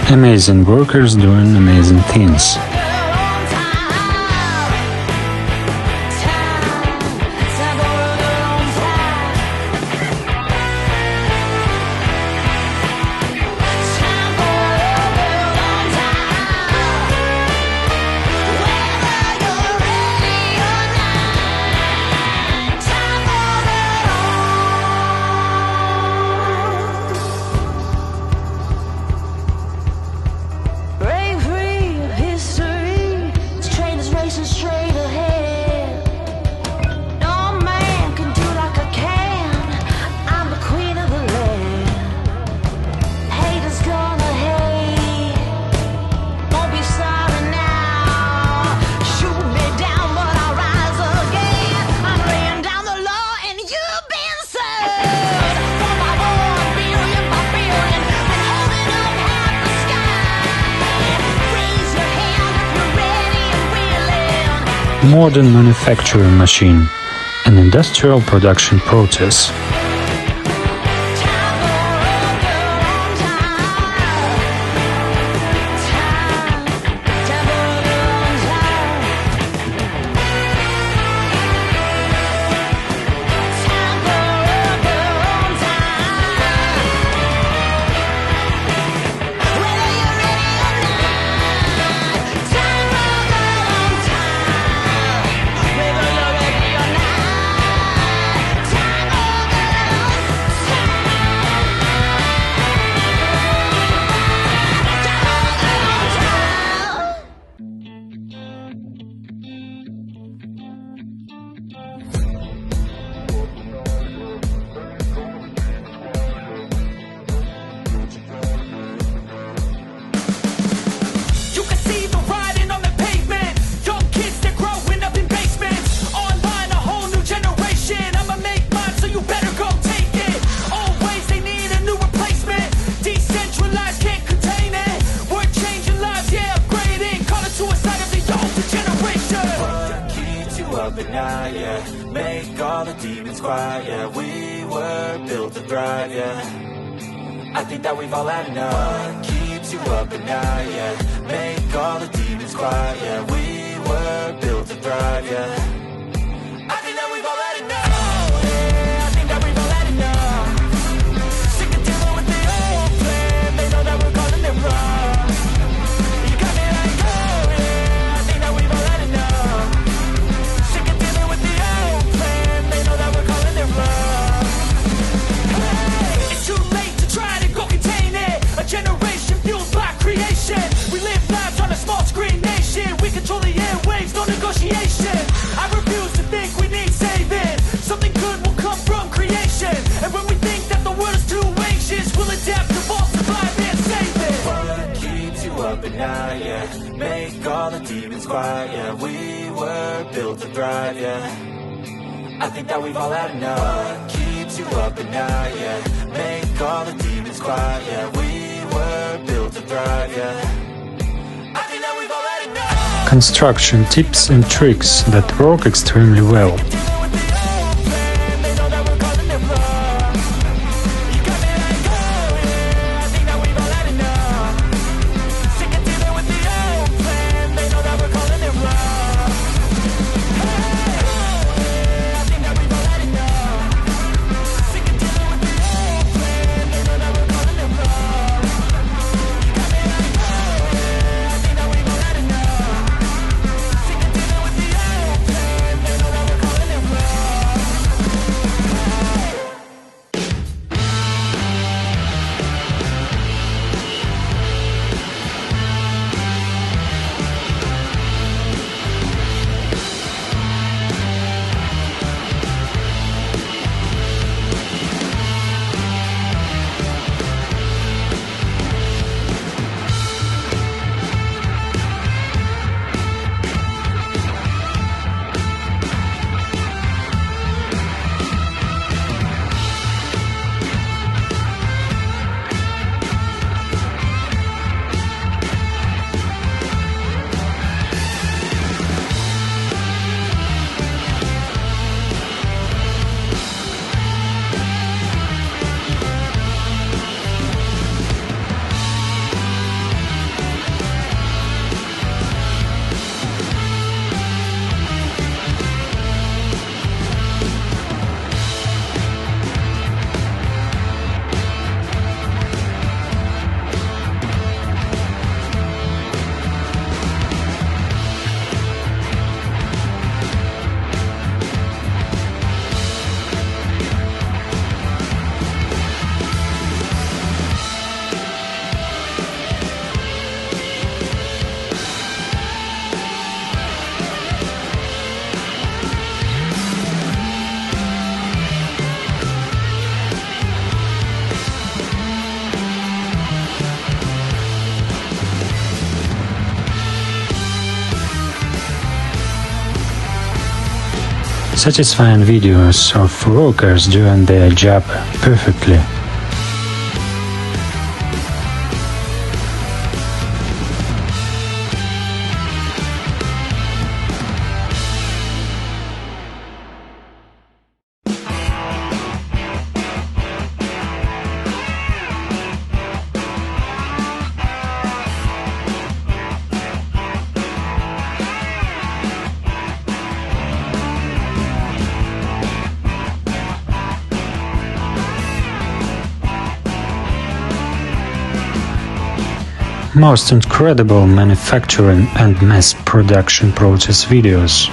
Amazing workers doing amazing things. Modern manufacturing machine, an industrial production process. Make all the demons quiet, yeah. We were built to thrive, yeah. I think that we've all had enough. What keeps you up at night, yeah. Make all the demons quiet, yeah. We were built to thrive, yeah. I think that we've all had enough. Yeah, I think that we've all had enough. Sick of dealing with the old plan. They know that we're calling it wrong. You got me like, oh yeah, I think that we've all had enough. Sick of dealing with the old plan. They know that we're calling it wrong. Hey, it's too late to try to go contain it. A generation fueled by creation. We live lives on a small screen nation. We control the airwaves, no negotiation. I refuse to think we need saving. Something good will come from creation. And when we think that the world is too anxious, we'll adapt, evolve, survive, and save it. What keeps you up at night, yeah. Make all the demons quiet, yeah. We were built to thrive, yeah. I think that we've all had enough. What keeps you up at night, yeah. Make all the demons quiet, yeah. We were built to thrive, yeah. I think that we've all had enough. Construction tips and tricks that work extremely well. satisfying videos of workers doing their job perfectly. Most incredible manufacturing and mass production process videos.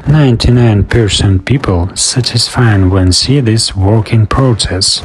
"99% people satisfied when see this working process."